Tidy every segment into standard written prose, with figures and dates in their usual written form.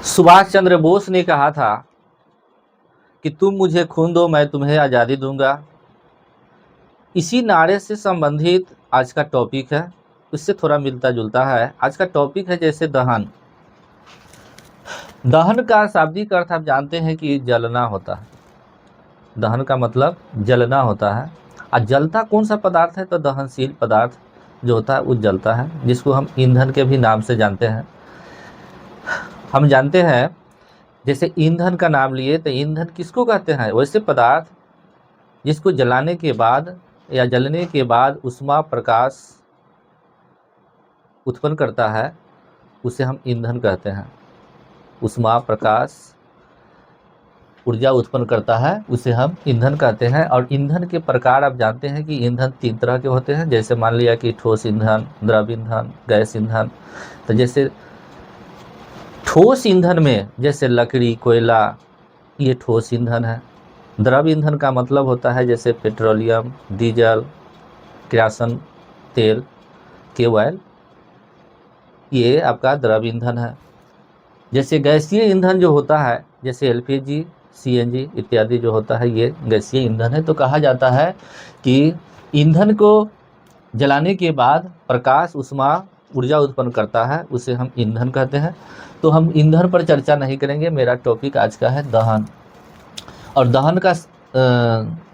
सुभाष चंद्र बोस ने कहा था कि तुम मुझे खून दो मैं तुम्हें आज़ादी दूंगा। इसी नारे से संबंधित आज का टॉपिक है, उससे थोड़ा मिलता जुलता है। आज का टॉपिक है जैसे दहन। दहन का शाब्दिक अर्थ आप जानते हैं कि जलना होता है। दहन का मतलब जलना होता है। और जलता कौन सा पदार्थ है? तो दहनशील पदार्थ जो होता है वो जलता है, जिसको हम ईंधन के भी नाम से जानते हैं। हम जानते हैं जैसे ईंधन का नाम लिए तो ईंधन किसको कहते हैं? वैसे पदार्थ जिसको जलाने के बाद या जलने के बाद उष्मा प्रकाश उत्पन्न करता है, उसे हम ईंधन कहते हैं। उष्मा प्रकाश ऊर्जा उत्पन्न करता है, उसे हम ईंधन कहते हैं। और ईंधन के प्रकार आप जानते हैं कि ईंधन 3 तरह के होते हैं। जैसे मान लिया कि ठोस ईंधन, द्रव ईंधन, गैस ईंधन। तो जैसे ठोस ईंधन में जैसे लकड़ी, कोयला, ये ठोस ईंधन है। द्रव ईंधन का मतलब होता है जैसे पेट्रोलियम, डीजल, किरासन तेल, ऑयल, ये आपका द्रव ईंधन है। जैसे गैसीय ईंधन जो होता है जैसे एलपीजी, सीएनजी इत्यादि जो होता है, ये गैसीय ईंधन है। तो कहा जाता है कि ईंधन को जलाने के बाद प्रकाश, उष्मा, ऊर्जा उत्पन्न करता है, उसे हम ईंधन कहते हैं। तो हम ईंधन पर चर्चा नहीं करेंगे, मेरा टॉपिक आज का है दहन। और दहन का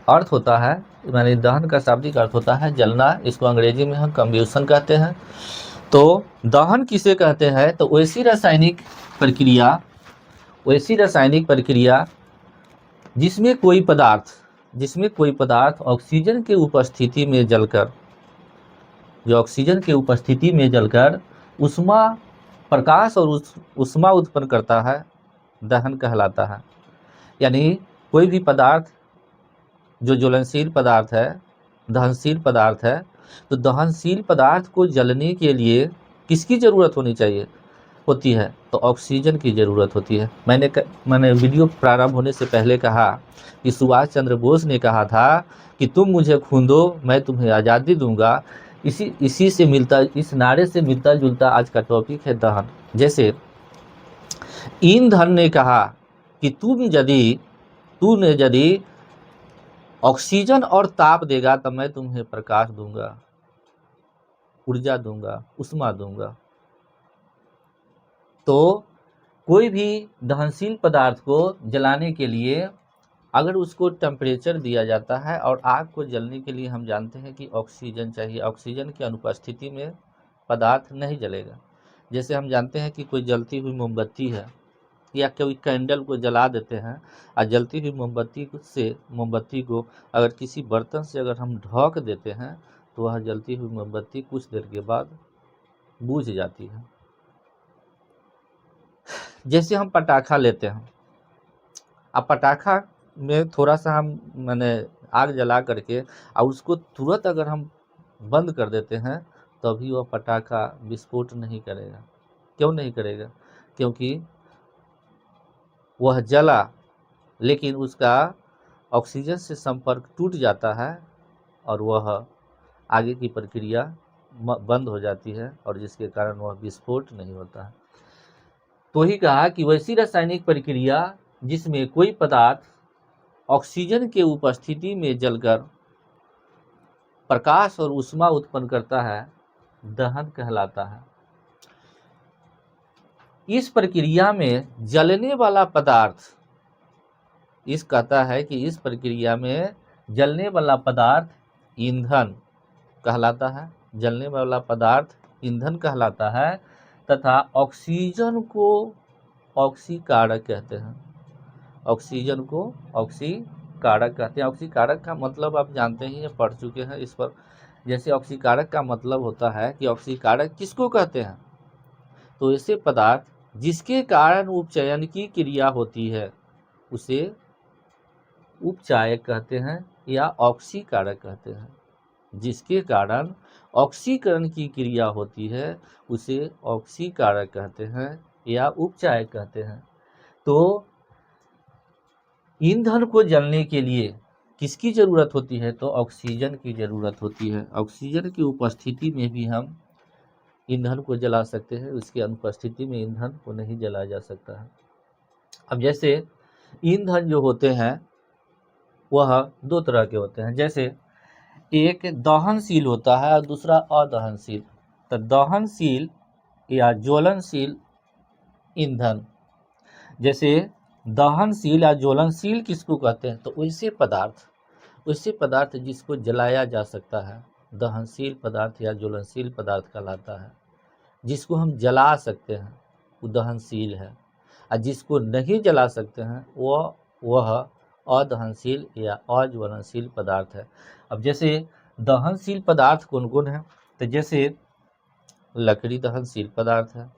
अर्थ होता है, माने दहन का शाब्दिक अर्थ होता है जलना। इसको अंग्रेजी में हम कंब्यूशन कहते हैं। तो दहन किसे कहते हैं? तो वैसी रासायनिक प्रक्रिया जिसमें कोई पदार्थ ऑक्सीजन के उपस्थिति में जलकर, जो ऑक्सीजन के उपस्थिति में जलकर उष्मा प्रकाश और उष्मा उत्पन्न करता है, दहन कहलाता है। यानी कोई भी पदार्थ जो ज्वलनशील पदार्थ है, दहनशील पदार्थ है, तो दहनशील पदार्थ को जलने के लिए किसकी ज़रूरत होती है? तो ऑक्सीजन की ज़रूरत होती है। मैंने वीडियो प्रारंभ होने से पहले कहा कि सुभाष चंद्र बोस ने कहा था कि तुम मुझे खून दो मैं तुम्हें आज़ादी दूंगा। इस नारे से मिलता जुलता आज का टॉपिक है दहन। जैसे ईंधन ने कहा कि तूने यदि ऑक्सीजन और ताप देगा तो मैं तुम्हें प्रकाश दूंगा, ऊर्जा दूंगा, उष्मा दूंगा। तो कोई भी दहनशील पदार्थ को जलाने के लिए अगर उसको टेम्परेचर दिया जाता है, और आग को जलने के लिए हम जानते हैं कि ऑक्सीजन चाहिए। ऑक्सीजन की अनुपस्थिति में पदार्थ नहीं जलेगा। जैसे हम जानते हैं कि कोई जलती हुई मोमबत्ती है या कोई कैंडल को जला देते हैं, और जलती हुई मोमबत्ती को अगर किसी बर्तन से अगर हम ढक देते हैं तो वह जलती हुई मोमबत्ती कुछ देर के बाद बुझ जाती है। जैसे हम पटाखा लेते हैं, अब पटाखा में थोड़ा सा हम आग जला करके और उसको तुरंत अगर हम बंद कर देते हैं तो भी वह पटाखा विस्फोट नहीं करेगा। क्यों नहीं करेगा? क्योंकि वह जला, लेकिन उसका ऑक्सीजन से संपर्क टूट जाता है और वह आगे की प्रक्रिया बंद हो जाती है, और जिसके कारण वह विस्फोट नहीं होता है। तो ही कहा कि वैसी रासायनिक प्रक्रिया जिसमें कोई पदार्थ ऑक्सीजन के उपस्थिति में जलकर प्रकाश और उष्मा उत्पन्न करता है, दहन कहलाता है। इस प्रक्रिया में जलने वाला पदार्थ, कहता है कि इस प्रक्रिया में जलने वाला पदार्थ ईंधन कहलाता है। जलने वाला पदार्थ ईंधन कहलाता है, तथा ऑक्सीजन को ऑक्सीकारक कहते हैं। ऑक्सीजन को ऑक्सीकारक कहते हैं। ऑक्सीकारक का मतलब आप जानते ही हैं, पढ़ चुके हैं इस पर। जैसे ऑक्सीकारक का मतलब होता है कि ऑक्सीकारक किसको कहते हैं? तो ऐसे पदार्थ जिसके कारण उपचयन की क्रिया होती है उसे उपचायक कहते हैं या ऑक्सीकारक कहते हैं। जिसके कारण ऑक्सीकरण की क्रिया होती है उसे ऑक्सीकारक कहते हैं या उपचायक कहते हैं। तो ईंधन को जलने के लिए किसकी ज़रूरत होती है? तो ऑक्सीजन की ज़रूरत होती है। ऑक्सीजन की उपस्थिति में भी हम ईंधन को जला सकते हैं, उसकी अनुपस्थिति में ईंधन को नहीं जलाया जा सकता है। अब जैसे ईंधन जो होते हैं वह दो तरह के होते हैं, जैसे एक दहनशील होता है और दूसरा अदहनशील। तो दहनशील या ज्वलनशील ईंधन, जैसे दहनशील या ज्वलनशील किसको कहते हैं, तो वैसे पदार्थ जिसको जलाया जा सकता है दहनशील पदार्थ या ज्वलनशील पदार्थ कहलाता है। जिसको हम जला सकते हैं वो दहनशील है, और जिसको नहीं जला सकते हैं वह अदहनशील या अज्वलनशील पदार्थ है। अब जैसे दहनशील पदार्थ कौन कौन है, तो जैसे लकड़ी दहनशील पदार्थ है,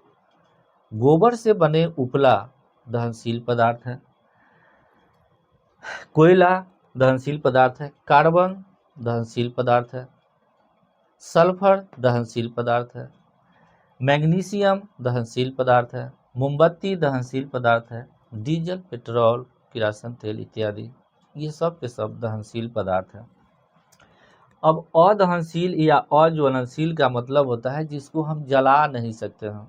गोबर से बने उपला दहनशील पदार्थ है, कोयला दहनशील पदार्थ है, कार्बन दहनशील पदार्थ है, सल्फर दहनशील पदार्थ है, मैग्नीशियम दहनशील पदार्थ है, मोमबत्ती दहनशील पदार्थ है, डीजल पेट्रोल किरासन तेल इत्यादि ये सब के सब दहनशील पदार्थ है। अब अदहनशील या अज्वलनशील का मतलब होता है जिसको हम जला नहीं सकते हैं,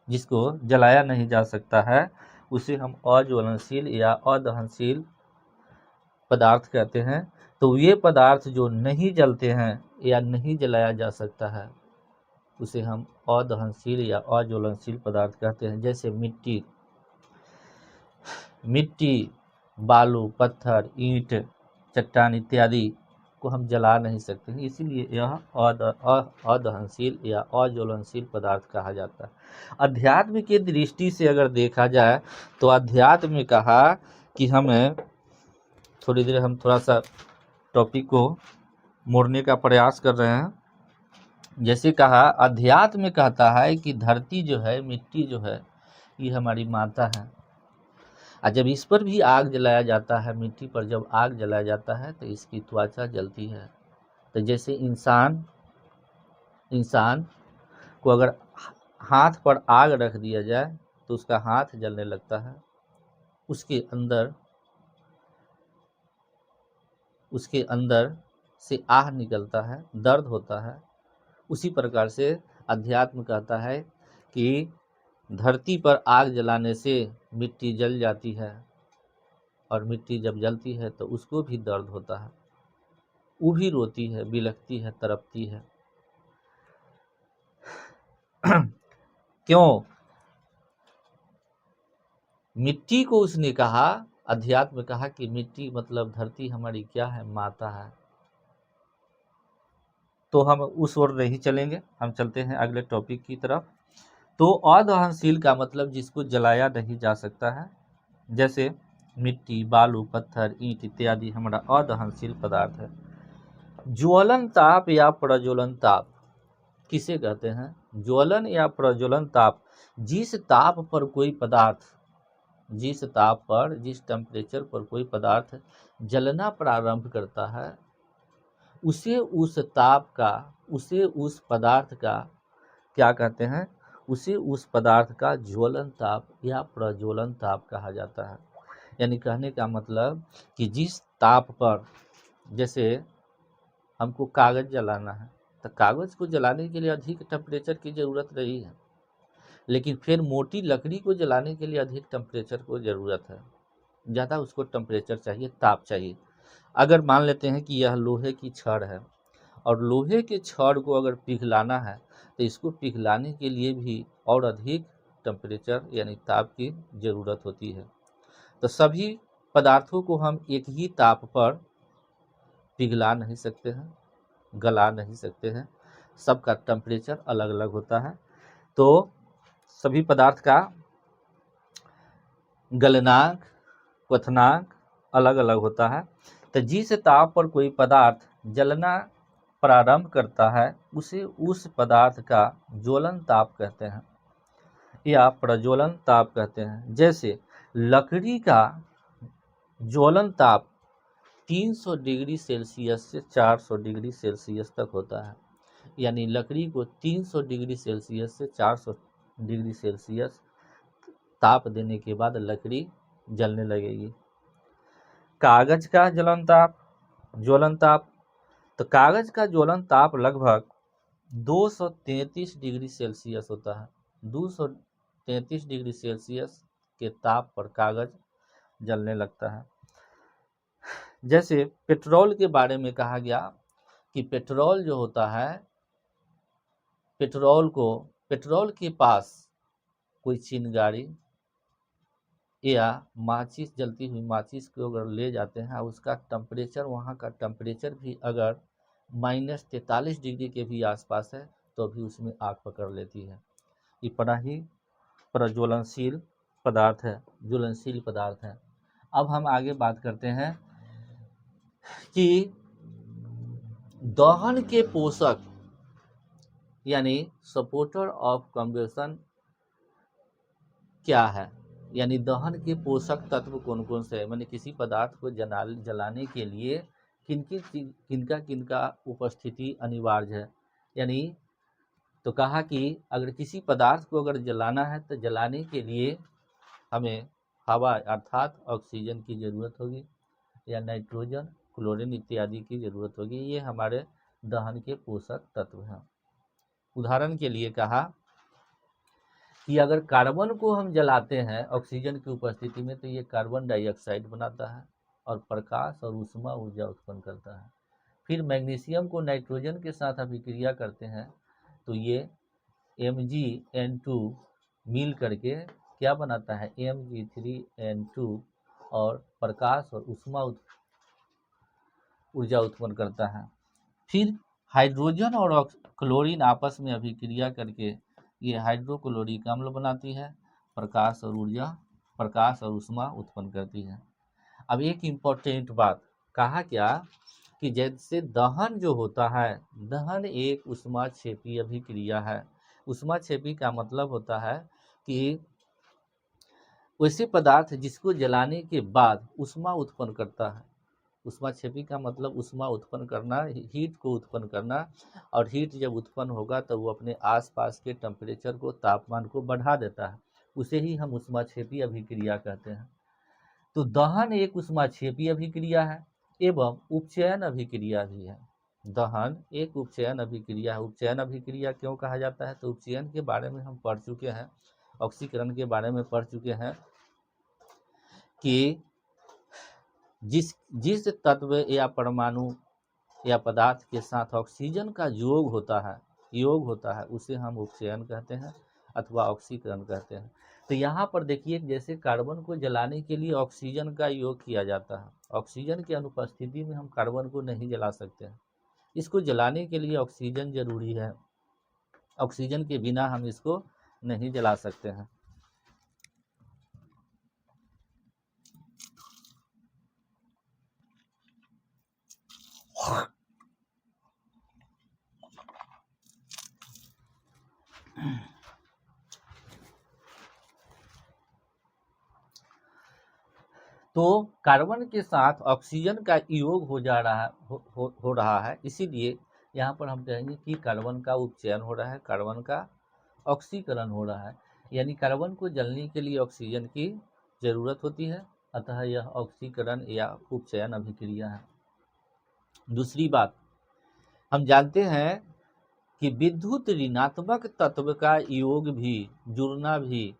जिसको जलाया नहीं जा सकता है उसे हम अज्वलनशील या अदहनशील पदार्थ कहते हैं। तो ये पदार्थ जो नहीं जलते हैं या नहीं जलाया जा सकता है उसे हम अदहनशील या अज्वलनशील पदार्थ कहते हैं। जैसे मिट्टी, बालू, पत्थर, ईंट, चट्टान इत्यादि को हम जला नहीं सकते हैं, इसीलिए यह अदहनशील या अज्वलनशील पदार्थ कहा जाता है। अध्यात्म की दृष्टि से अगर देखा जाए तो अध्यात्म में कहा कि हमें थोड़ी देर हम थोड़ा सा टॉपिक को मोड़ने का प्रयास कर रहे हैं। जैसे कहा अध्यात्म में कहता है कि धरती जो है, मिट्टी जो है, ये हमारी माता है, और जब इस पर भी आग जलाया जाता है, मिट्टी पर जब आग जलाया जाता है तो इसकी त्वचा जलती है। तो जैसे इंसान को अगर हाथ पर आग रख दिया जाए तो उसका हाथ जलने लगता है, उसके अंदर से आह निकलता है, दर्द होता है। उसी प्रकार से अध्यात्म कहता है कि धरती पर आग जलाने से मिट्टी जल जाती है, और मिट्टी जब जलती है तो उसको भी दर्द होता है, वो भी रोती है, बिलखती है, तड़पती है। क्यों? मिट्टी को उसने कहा, अध्यात्म कहा कि मिट्टी मतलब धरती हमारी क्या है, माता है। तो हम उस ओर नहीं चलेंगे, हम चलते हैं अगले टॉपिक की तरफ। तो अदहनशील का मतलब जिसको जलाया नहीं जा सकता है, जैसे मिट्टी, बालू, पत्थर, ईंट इत्यादि हमारा अदहनशील पदार्थ है। ज्वलन ताप या प्रज्वलन ताप किसे कहते हैं? ज्वलन या प्रज्वलन ताप जिस ताप पर कोई पदार्थ, जिस टेम्परेचर पर कोई पदार्थ जलना प्रारंभ करता है उसे उस पदार्थ का क्या कहते हैं? उसे उस पदार्थ का ज्वलन ताप या प्रज्वलन ताप कहा जाता है। यानी कहने का मतलब कि जिस ताप पर, जैसे हमको कागज जलाना है तो कागज को जलाने के लिए अधिक टेम्परेचर की ज़रूरत नहीं है, लेकिन फिर मोटी लकड़ी को जलाने के लिए अधिक टेम्परेचर को ज़रूरत है, ज़्यादा उसको टेम्परेचर चाहिए, ताप चाहिए। अगर मान लेते हैं कि यह लोहे की छड़ है और लोहे के छड़ को अगर पिघलाना है तो इसको पिघलाने के लिए भी और अधिक टेम्परेचर यानी ताप की ज़रूरत होती है। तो सभी पदार्थों को हम एक ही ताप पर पिघला नहीं सकते हैं, गला नहीं सकते हैं, सबका टेम्परेचर अलग अलग होता है। तो सभी पदार्थ का गलनांक, क्वथनांक अलग अलग होता है। तो जिस ताप पर कोई पदार्थ जलना प्रारंभ करता है उसे उस पदार्थ का ज्वलन ताप कहते हैं या प्रज्वलन ताप कहते हैं। जैसे लकड़ी का ज्वलन ताप 300 डिग्री सेल्सियस से 400 डिग्री सेल्सियस तक होता है। यानी लकड़ी को 300 डिग्री सेल्सियस से 400 डिग्री सेल्सियस ताप देने के बाद लकड़ी जलने लगेगी। कागज का ज्वलन ताप, तो कागज का ज्वलन ताप लगभग 233 डिग्री सेल्सियस होता है। 233 डिग्री सेल्सियस के ताप पर कागज जलने लगता है। जैसे पेट्रोल के बारे में कहा गया कि पेट्रोल जो होता है, पेट्रोल के पास कोई चिंगारी या माचिस, जलती हुई माचिस को अगर ले जाते हैं, उसका टेम्परेचर, वहाँ का टेम्परेचर भी अगर -43 डिग्री के भी आसपास है तो भी उसमें आग पकड़ लेती है। ये बड़ा ही प्रज्वलनशील पदार्थ है, ज्वलनशील पदार्थ है। अब हम आगे बात करते हैं कि दहन के पोषक यानी सपोर्टर ऑफ कम्बशन क्या है, यानी दहन के पोषक तत्व कौन कौन से हैं, मैंने किसी पदार्थ को जलाने के लिए किनका उपस्थिति अनिवार्य है। यानी तो कहा कि अगर किसी पदार्थ को अगर जलाना है तो जलाने के लिए हमें हवा अर्थात ऑक्सीजन की ज़रूरत होगी या नाइट्रोजन, क्लोरीन इत्यादि की ज़रूरत होगी। ये हमारे दहन के पोषक तत्व हैं। उदाहरण के लिए कहा कि अगर कार्बन को हम जलाते हैं ऑक्सीजन की उपस्थिति में तो ये कार्बन डाइऑक्साइड बनाता है और प्रकाश और ऊष्मा ऊर्जा उत्पन्न करता है। फिर मैग्नीशियम को नाइट्रोजन के साथ अभिक्रिया करते हैं तो ये Mgn2 मिल करके क्या बनाता है, Mg3n2 और प्रकाश और ऊष्मा ऊर्जा उत्पन्न करता है। फिर हाइड्रोजन और क्लोरीन आपस में अभिक्रिया करके ये हाइड्रोक्लोरिक अम्ल बनाती है, प्रकाश और ऊष्मा उत्पन्न करती है। अब एक इम्पोर्टेंट बात कहा क्या कि जैसे दहन जो होता है, दहन एक ऊष्माक्षेपी अभिक्रिया है। ऊष्माक्षेपी का मतलब होता है कि वैसे पदार्थ जिसको जलाने के बाद ऊष्मा उत्पन्न करता है। ऊष्माक्षेपी का मतलब ऊष्मा उत्पन्न करना, हीट को उत्पन्न करना, और हीट जब उत्पन्न होगा तो वो अपने आसपास के टेम्परेचर को, तापमान को बढ़ा देता है। उसे ही हम ऊष्माक्षेपी अभिक्रिया कहते हैं। तो दहन एक ऊष्माक्षेपी अभिक्रिया है एवं उपचयन अभिक्रिया भी है। दहन एक उपचयन अभिक्रिया है। उपचयन अभिक्रिया क्यों कहा जाता है, तो उपचयन के बारे में हम पढ़ चुके हैं, ऑक्सीकरण के बारे में पढ़ चुके हैं कि जिस तत्व या परमाणु या पदार्थ के साथ ऑक्सीजन का योग होता है उसे हम उपचयन कहते हैं अथवा ऑक्सीकरण कहते हैं। तो यहाँ पर देखिए, जैसे कार्बन को जलाने के लिए ऑक्सीजन का योग किया जाता है, ऑक्सीजन की अनुपस्थिति में हम कार्बन को नहीं जला सकते हैं। इसको जलाने के लिए ऑक्सीजन जरूरी है, ऑक्सीजन के बिना हम इसको नहीं जला सकते हैं। तो कार्बन के साथ ऑक्सीजन का योग हो रहा है, इसीलिए यहाँ पर हम कहेंगे कि कार्बन का उपचयन हो रहा है, कार्बन का ऑक्सीकरण हो रहा है। यानी कार्बन को जलने के लिए ऑक्सीजन की ज़रूरत होती है, अतः यह ऑक्सीकरण या उपचयन अभिक्रिया है। दूसरी बात, हम जानते हैं कि विद्युत ऋणात्मक तत्व का योग भी, जुड़ना भी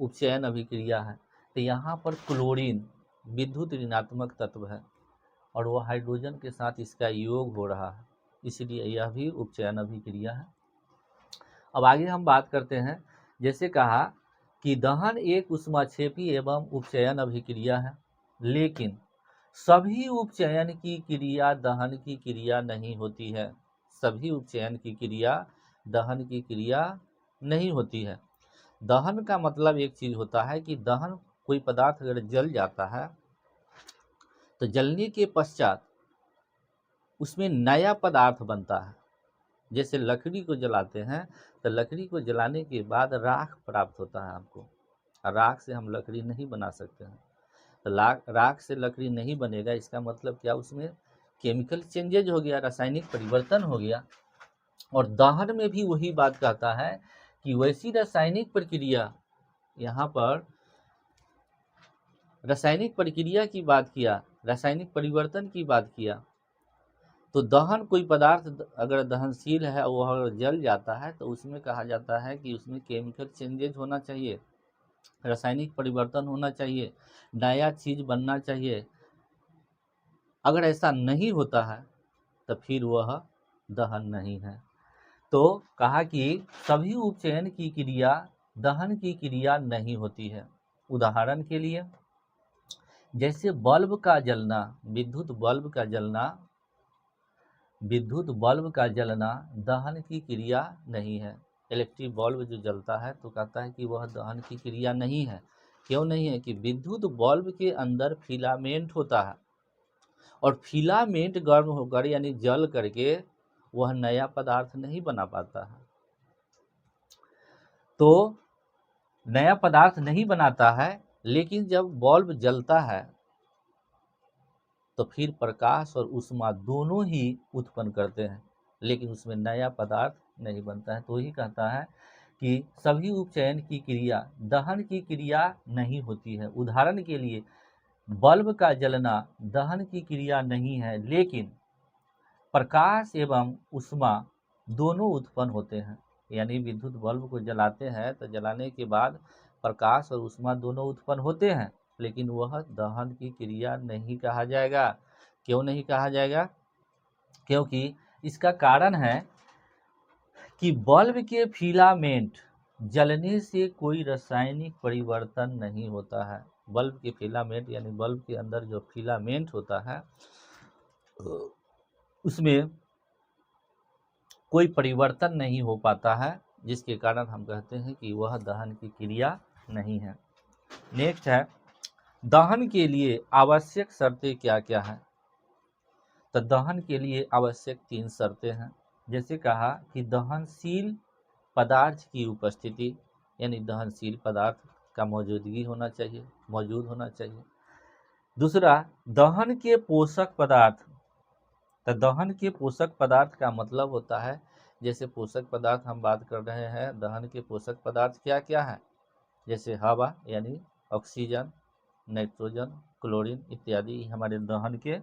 उपचयन अभिक्रिया है। तो यहाँ पर क्लोरीन विद्युत ऋणात्मक तत्व है और वह हाइड्रोजन के साथ इसका योग हो रहा है, इसलिए यह भी उपचयन अभिक्रिया है। अब आगे हम बात करते हैं, जैसे कहा कि दहन एक ऊष्माक्षेपी एवं उपचयन अभिक्रिया है, लेकिन सभी उपचयन की क्रिया दहन की क्रिया नहीं होती है। सभी उपचयन की क्रिया दहन की क्रिया नहीं होती है। दहन का मतलब एक चीज होता है कि दहन, कोई पदार्थ अगर जल जाता है तो जलने के पश्चात उसमें नया पदार्थ बनता है। जैसे लकड़ी को जलाते हैं तो लकड़ी को जलाने के बाद राख प्राप्त होता है हमको, राख से हम लकड़ी नहीं बना सकते हैं। तो राख से लकड़ी नहीं बनेगा, इसका मतलब क्या, उसमें केमिकल चेंजेज हो गया, रासायनिक परिवर्तन हो गया। और दहन में भी वही बात कहता है कि वैसी रासायनिक प्रक्रिया, यहाँ पर रासायनिक प्रक्रिया की बात किया, रासायनिक परिवर्तन की बात किया, तो दहन कोई पदार्थ अगर दहनशील है वह अगर जल जाता है तो उसमें कहा जाता है कि उसमें केमिकल चेंजेज होना चाहिए, रासायनिक परिवर्तन होना चाहिए, नया चीज बनना चाहिए। अगर ऐसा नहीं होता है तो फिर वह दहन नहीं है। तो कहा कि सभी उपचयन की क्रिया दहन की क्रिया नहीं होती है। उदाहरण के लिए जैसे बल्ब का जलना, विद्युत बल्ब का जलना दहन की क्रिया नहीं है। इलेक्ट्रिक बल्ब जो जलता है तो कहता है कि वह दहन की क्रिया नहीं है। क्यों नहीं है? कि विद्युत बल्ब के अंदर फिलामेंट होता है और फिलामेंट गर्म होकर यानी जल करके वह नया पदार्थ नहीं बना पाता है। तो नया पदार्थ नहीं बनाता है, लेकिन जब बल्ब जलता है तो फिर प्रकाश और ऊष्मा दोनों ही उत्पन्न करते हैं, लेकिन उसमें नया पदार्थ नहीं बनता है। तो ही कहता है कि सभी उपचयन की क्रिया दहन की क्रिया नहीं होती है। उदाहरण के लिए बल्ब का जलना दहन की क्रिया नहीं है, लेकिन प्रकाश एवं ऊष्मा दोनों उत्पन्न होते हैं। यानी विद्युत बल्ब को जलाते हैं तो जलाने के बाद प्रकाश और ऊष्मा दोनों उत्पन्न होते हैं, लेकिन वह दहन की क्रिया नहीं कहा जाएगा। क्यों नहीं कहा जाएगा? क्योंकि इसका कारण है कि बल्ब के फिलामेंट जलने से कोई रासायनिक परिवर्तन नहीं होता है। बल्ब के फिलामेंट यानी बल्ब के अंदर जो फिलामेंट होता है उसमें कोई परिवर्तन नहीं हो पाता है, जिसके कारण हम कहते हैं कि वह दहन की क्रिया नहीं है। नेक्स्ट है दहन के लिए आवश्यक शर्तें क्या क्या है। तो दहन के लिए आवश्यक 3 शर्तें हैं। जैसे कहा कि दहनशील पदार्थ की उपस्थिति, यानी दहनशील पदार्थ का मौजूद होना चाहिए। दूसरा दहन के पोषक पदार्थ। तो दहन के पोषक पदार्थ का मतलब होता है, जैसे पोषक पदार्थ हम बात कर रहे हैं, दहन के पोषक पदार्थ क्या क्या है? जैसे हवा यानी ऑक्सीजन, नाइट्रोजन, क्लोरीन इत्यादि हमारे दहन के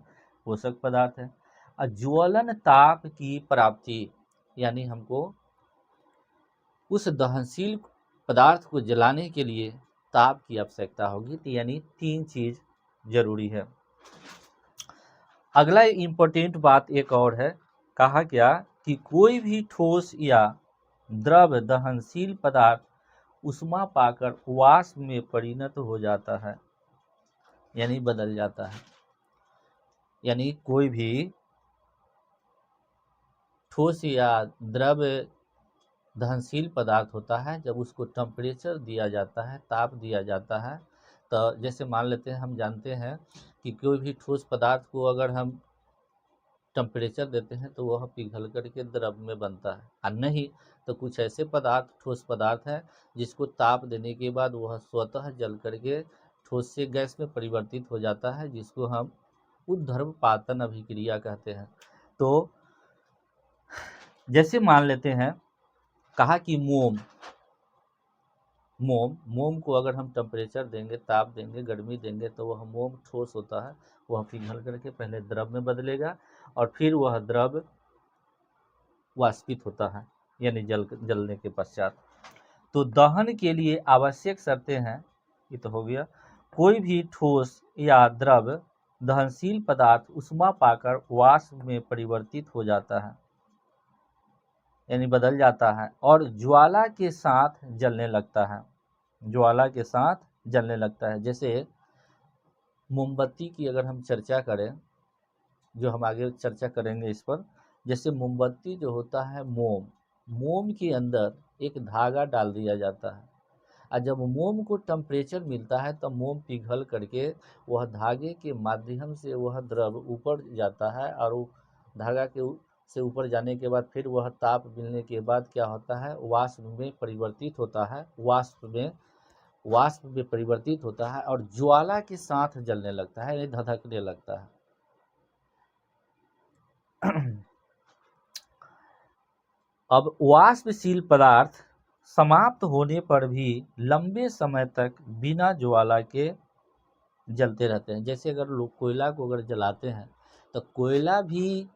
पोषक पदार्थ हैं। और ज्वलन ताप की प्राप्ति, यानी हमको उस दहनशील पदार्थ को जलाने के लिए ताप की आवश्यकता होगी। तो यानी 3 चीज जरूरी है। अगला इम्पोर्टेंट बात एक और है, कहा क्या कि कोई भी ठोस या द्रव दहनशील पदार्थ ऊष्मा पाकर वाष्प में परिणत हो जाता है, यानी बदल जाता है। यानी कोई भी ठोस या द्रव दहनशील पदार्थ होता है, जब उसको टेम्परेचर दिया जाता है, ताप दिया जाता है, तो जैसे मान लेते हैं, हम जानते हैं कि कोई भी ठोस पदार्थ को अगर हम टेम्परेचर देते हैं तो वह पिघल करके द्रव में बनता है, और नहीं तो कुछ ऐसे पदार्थ ठोस पदार्थ हैं जिसको ताप देने के बाद वह स्वतः जल करके ठोस से गैस में परिवर्तित हो जाता है, जिसको हम ऊर्ध्वपातन अभिक्रिया कहते हैं। तो जैसे मान लेते हैं, कहा कि मोम को अगर हम टेम्परेचर देंगे, ताप देंगे, गर्मी देंगे, तो वह मोम ठोस होता है, वह पिघल करके पहले द्रव में बदलेगा और फिर वह द्रव वाष्पित होता है, यानी जलने के पश्चात। तो दहन के लिए आवश्यक शर्तें हैं, ये तो हो गया। कोई भी ठोस या द्रव दहनशील पदार्थ ऊष्मा पाकर वाष्प में परिवर्तित हो जाता है, यानी बदल जाता है, और ज्वाला के साथ जलने लगता है। ज्वाला के साथ जलने लगता है। जैसे मोमबत्ती की अगर हम चर्चा करें, जो हम आगे चर्चा करेंगे इस पर, जैसे मोमबत्ती जो होता है, मोम के अंदर एक धागा डाल दिया जाता है, और जब मोम को टेम्परेचर मिलता है तो मोम पिघल करके वह धागे के माध्यम से वह द्रव ऊपर जाता है, और वो धागा के से ऊपर जाने के बाद फिर वह ताप मिलने के बाद क्या होता है, वाष्प में परिवर्तित होता है, वाष्प में परिवर्तित होता है और ज्वाला के साथ जलने लगता है, यानी धधकने लगता है। अब वाष्पशील पदार्थ समाप्त होने पर भी लंबे समय तक बिना ज्वाला के जलते रहते हैं। जैसे अगर लोग कोयला को अगर जलाते हैं तो कोयला भी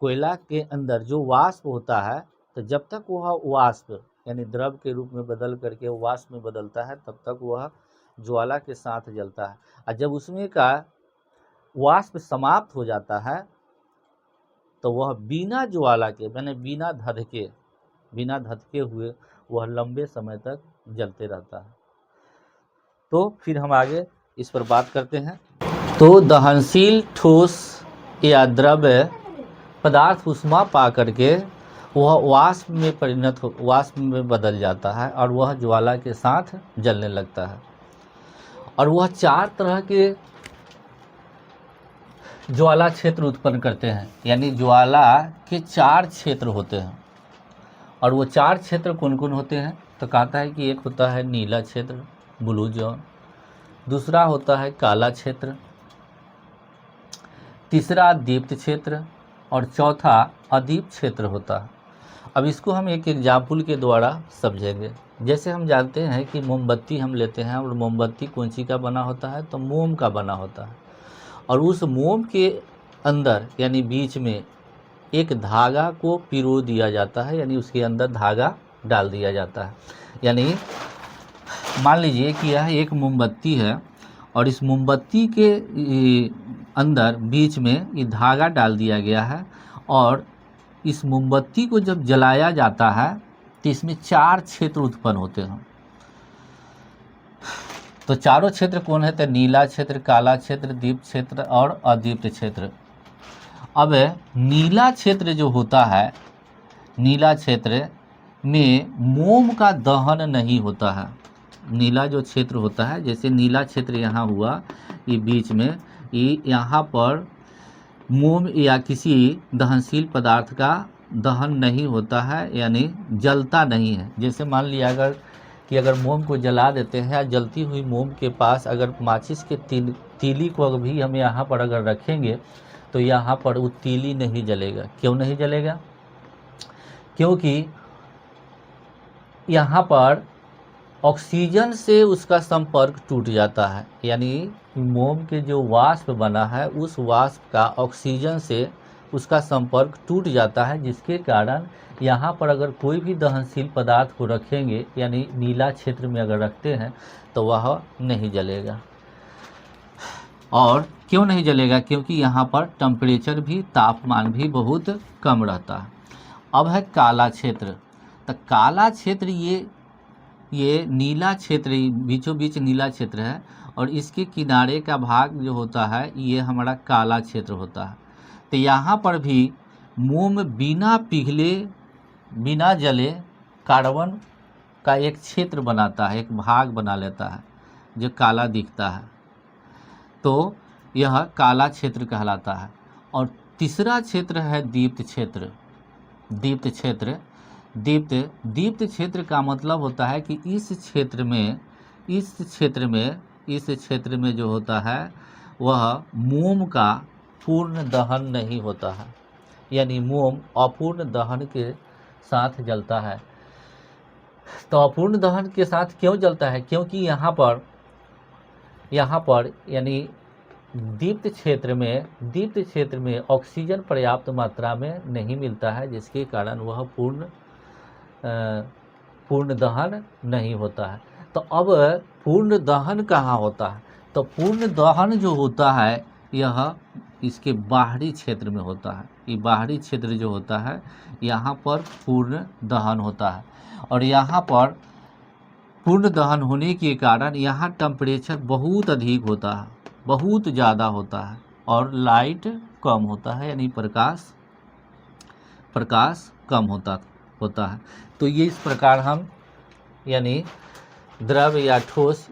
कोयला के अंदर जो वाष्प होता है, तो जब तक वह वाष्प यानी द्रव के रूप में बदल करके वाष्प में बदलता है तब तक वह ज्वाला के साथ जलता है। और जब उसमें का वाष्प समाप्त हो जाता है तो वह बिना ज्वाला के यानी बिना धधके हुए वह लंबे समय तक जलते रहता है। तो फिर हम आगे इस पर बात करते हैं। तो दहनशील ठोस या द्रव्य पदार्थ ऊष्मा पा करके वह वाष्प में बदल जाता है और वह ज्वाला के साथ जलने लगता है। और वह 4 तरह के ज्वाला क्षेत्र उत्पन्न करते हैं, यानी ज्वाला के 4 क्षेत्र होते हैं। और वो 4 क्षेत्र कौन कौन होते हैं? तो कहता है कि एक होता है नीला क्षेत्र, ब्लू जोन, दूसरा होता है काला क्षेत्र, तीसरा दीप्त क्षेत्र और चौथा अदीप्त क्षेत्र होता है। अब इसको हम एक एग्जाम्पल के द्वारा समझेंगे। जैसे हम जानते हैं कि मोमबत्ती हम लेते हैं और मोमबत्ती कौन सी का बना होता है? तो मोम का बना होता है। और उस मोम के अंदर यानी बीच में एक धागा को पिरो दिया जाता है, यानी उसके अंदर धागा डाल दिया जाता है। यानी मान लीजिए कि यह एक मोमबत्ती है और इस मोमबत्ती के अंदर बीच में ये धागा डाल दिया गया है और इस मोमबत्ती को जब जलाया जाता है तो इसमें 4 क्षेत्र उत्पन्न होते हैं। तो चारों क्षेत्र कौन है? तो नीला क्षेत्र, काला क्षेत्र, दीप्त क्षेत्र और अदीप्त क्षेत्र। अब नीला क्षेत्र जो होता है, नीला क्षेत्र में मोम का दहन नहीं होता है। नीला जो क्षेत्र होता है, जैसे नीला क्षेत्र यहाँ हुआ, ये बीच में ये यहाँ पर मोम या किसी दहनशील पदार्थ का दहन नहीं होता है, यानी जलता नहीं है। जैसे मान लिया अगर मोम को जला देते हैं या जलती हुई मोम के पास अगर माचिस के तीली को भी हम यहाँ पर अगर रखेंगे तो यहाँ पर वो तीली नहीं जलेगा। क्यों नहीं जलेगा? क्योंकि यहाँ पर ऑक्सीजन से उसका संपर्क टूट जाता है, यानी मोम के जो वाष्प बना है उस वाष्प का ऑक्सीजन से उसका संपर्क टूट जाता है, जिसके कारण यहाँ पर अगर कोई भी दहनशील पदार्थ को रखेंगे यानी नीला क्षेत्र में अगर रखते हैं तो वह नहीं जलेगा। और क्यों नहीं जलेगा? क्योंकि यहाँ पर टेम्परेचर भी, तापमान भी बहुत कम रहता है। अब है काला क्षेत्र। तो काला क्षेत्र ये नीला क्षेत्र, बीचों बीच नीला क्षेत्र है और इसके किनारे का भाग जो होता है ये हमारा काला क्षेत्र होता है। तो यहाँ पर भी मोम बिना पिघले, बिना जले कार्बन का एक क्षेत्र बनाता है, एक भाग बना लेता है जो काला दिखता है। तो यह काला क्षेत्र कहलाता है। और तीसरा क्षेत्र है दीप्त क्षेत्र। दीप्त क्षेत्र का मतलब होता है कि इस क्षेत्र में जो होता है वह मोम का पूर्ण दहन नहीं होता है, यानी मोम अपूर्ण दहन के साथ जलता है। तो अपूर्ण दहन के साथ क्यों जलता है? क्योंकि यहाँ पर यानी दीप्त क्षेत्र में ऑक्सीजन पर्याप्त मात्रा में नहीं मिलता है, जिसके कारण वह पूर्ण दहन नहीं होता है। तो अब पूर्ण दहन कहाँ होता है? तो पूर्ण दहन जो होता है यह इसके बाहरी क्षेत्र में होता है। ये बाहरी क्षेत्र जो होता है यहाँ पर पूर्ण दहन होता है। और यहाँ पर पूर्ण दहन होने के कारण यहाँ टेम्परेचर बहुत अधिक होता है, बहुत ज़्यादा होता है और लाइट कम होता है, यानी प्रकाश कम होता है। तो ये इस प्रकार हम यानी द्रव या ठोस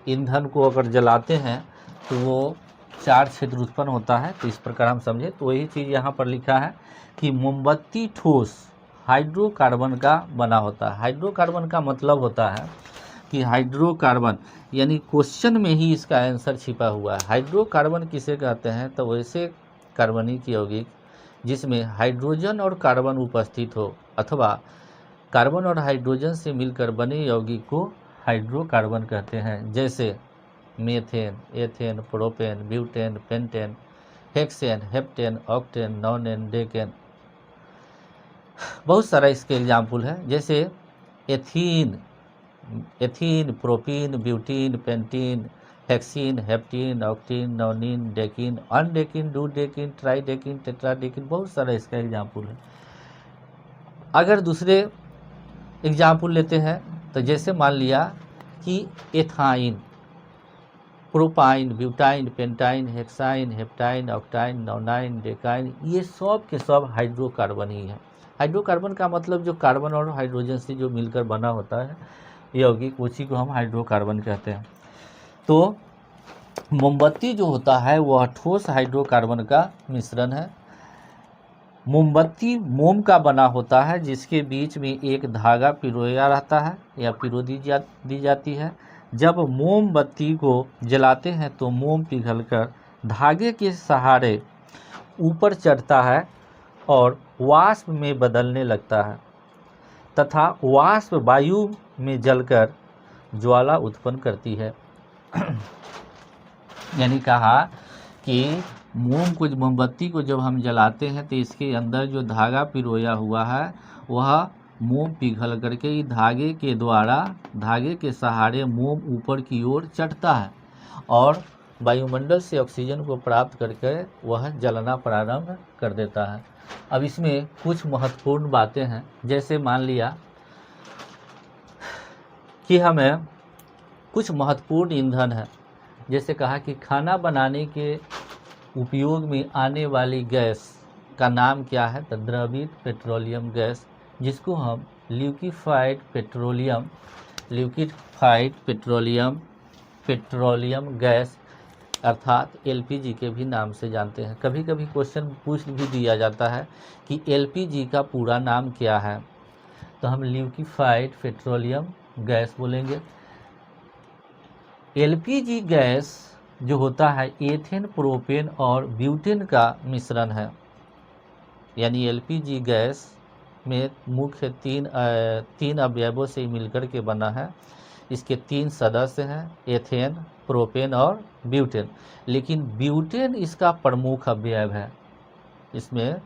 ईंधन को अगर जलाते हैं तो वो 4 क्षेत्र उत्पन्न होता है। तो इस प्रकार हम समझे। तो वही चीज़ यहाँ पर लिखा है कि मोमबत्ती ठोस हाइड्रोकार्बन का बना होता है। हाइड्रोकार्बन का मतलब होता है कि हाइड्रोकार्बन, यानी क्वेश्चन में ही इसका आंसर छिपा हुआ है। हाइड्रोकार्बन किसे कहते हैं? तो वैसे कार्बनिक यौगिक जिसमें हाइड्रोजन और कार्बन उपस्थित हो अथवा कार्बन और हाइड्रोजन से मिलकर बने यौगिक को हाइड्रोकार्बन कहते हैं। जैसे methane, ethane, propane, butane, pentane hexane, heptane, octane, nonane, decane, बहुत सारा इसके एग्जाम्पल है। जैसे ethene, propene, butene, pentene, hexene, heptene, octene, nonene, decene, undecene, dodecene, tridecene, tetradecene, बहुत सारा इसका एग्जाम्पल है। अगर दूसरे एग्जाम्पल लेते हैं तो जैसे मान लिया कि ethyne, propyne, butyne, pentyne, hexyne, heptyne, octyne, nonyne, decyne, ये सब के सब हाइड्रोकार्बन ही है। हाइड्रोकार्बन का मतलब जो कार्बन और हाइड्रोजन से जो मिलकर बना होता है यौगिक, उसी को हम हाइड्रोकार्बन कहते हैं। तो मोमबत्ती जो होता है वह ठोस हाइड्रोकार्बन का मिश्रण है। मोमबत्ती मोम का बना होता है जिसके बीच में एक धागा पिरोया रहता है या पिरो दी जाती है। जब मोमबत्ती को जलाते हैं तो मोम पिघलकर धागे के सहारे ऊपर चढ़ता है और वाष्प में बदलने लगता है तथा वाष्प वायु में जलकर ज्वाला उत्पन्न करती है। यानी कहा कि मोमबत्ती को जब हम जलाते हैं तो इसके अंदर जो धागा पिरोया हुआ है वह मोम पिघल करके धागे के द्वारा, धागे के सहारे मोम ऊपर की ओर चढ़ता है और वायुमंडल से ऑक्सीजन को प्राप्त करके वह जलना प्रारंभ कर देता है। अब इसमें कुछ महत्वपूर्ण बातें हैं। जैसे मान लिया कि हमें कुछ महत्वपूर्ण ईंधन है, जैसे कहा कि खाना बनाने के उपयोग में आने वाली गैस का नाम क्या है, तो द्रवित पेट्रोलियम गैस, जिसको हम लिक्विफाइड पेट्रोलियम गैस अर्थात एलपीजी के भी नाम से जानते हैं। कभी कभी क्वेश्चन पूछ भी दिया जाता है कि एलपीजी का पूरा नाम क्या है, तो हम लिक्विफाइड पेट्रोलियम गैस बोलेंगे। एलपीजी गैस जो होता है एथेन, प्रोपेन और ब्यूटेन का मिश्रण है। यानी एलपीजी गैस में मुख्य तीन अवयवों से मिलकर के बना है। इसके 3 सदस्य हैं, एथेन, प्रोपेन और ब्यूटेन। लेकिन ब्यूटेन इसका प्रमुख अवयव है। इसमें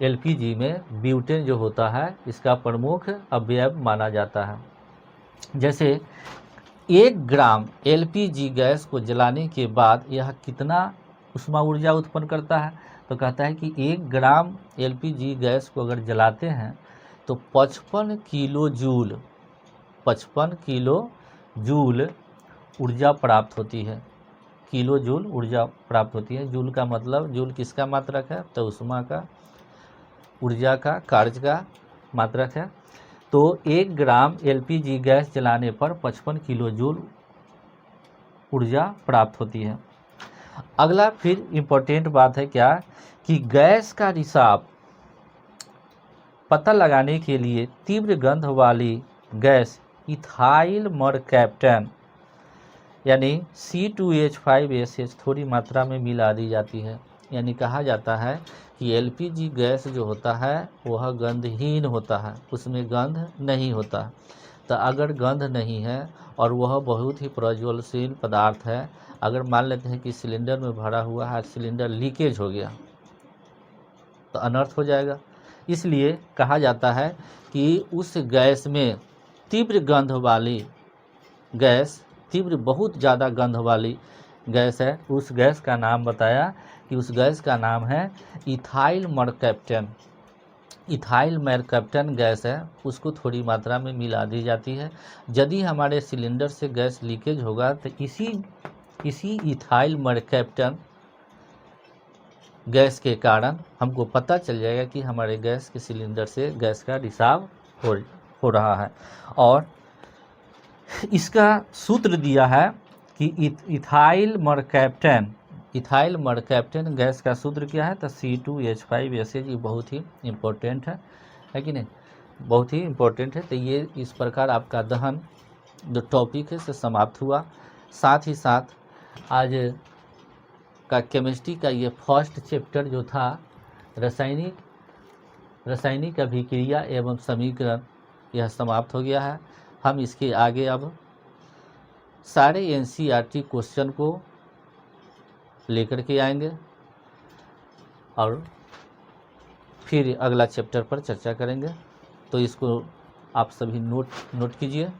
एलपीजी में ब्यूटेन जो होता है इसका प्रमुख अवयव माना जाता है। जैसे 1 ग्राम एलपीजी गैस को जलाने के बाद यह कितना ऊष्मा ऊर्जा उत्पन्न करता है, तो कहता है कि 1 ग्राम एलपीजी गैस को अगर जलाते हैं तो 55 किलो जूल ऊर्जा प्राप्त होती है। किलो जूल ऊर्जा प्राप्त होती है। जूल का मतलब, जूल किसका मात्रक है, तो ऊष्मा का, ऊर्जा का, कार्य का मात्रक है। तो 1 ग्राम एलपीजी गैस जलाने पर 55 किलो जूल ऊर्जा प्राप्त होती है। अगला फिर इम्पोर्टेंट बात है क्या, कि गैस का रिसाव पता लगाने के लिए तीव्र गंध वाली गैस इथाइल मरकैप्टन यानी C2H5SH थोड़ी मात्रा में मिला दी जाती है। यानी कहा जाता है कि एलपीजी गैस जो होता है वह गंधहीन होता है, उसमें गंध नहीं होता। तो अगर गंध नहीं है और वह बहुत ही प्रज्वलशील पदार्थ है, अगर मान लेते हैं कि सिलेंडर में भरा हुआ है, सिलेंडर लीकेज हो गया तो अनर्थ हो जाएगा। इसलिए कहा जाता है कि उस गैस में तीव्र गंध वाली गैस, तीव्र बहुत ज़्यादा गंध वाली गैस है, उस गैस का नाम बताया कि उस गैस का नाम है ethyl mercaptan. Ethyl mercaptan gas है, उसको थोड़ी मात्रा में मिला दी जाती है। यदि हमारे सिलेंडर से गैस लीकेज होगा तो इसी इथाइल मरकैप्टन गैस के कारण हमको पता चल जाएगा कि हमारे गैस के सिलेंडर से गैस का रिसाव हो रहा है। और इसका सूत्र दिया है कि इथाइल मरकैप्टन गैस का सूत्र क्या है, तो C2H5SH। ये बहुत ही इम्पोर्टेंट है कि नहीं, बहुत ही इम्पोर्टेंट है। तो ये इस प्रकार आपका दहन जो टॉपिक है से समाप्त हुआ। साथ ही साथ आज का केमिस्ट्री का ये फर्स्ट चैप्टर जो था रासायनिक अभिक्रिया एवं समीकरण, यह समाप्त हो गया है। हम इसके आगे अब सारे NCERT क्वेश्चन को लेकर के आएंगे। और फिर अगला चैप्टर पर चर्चा करेंगे। तो इसको आप सभी नोट कीजिए।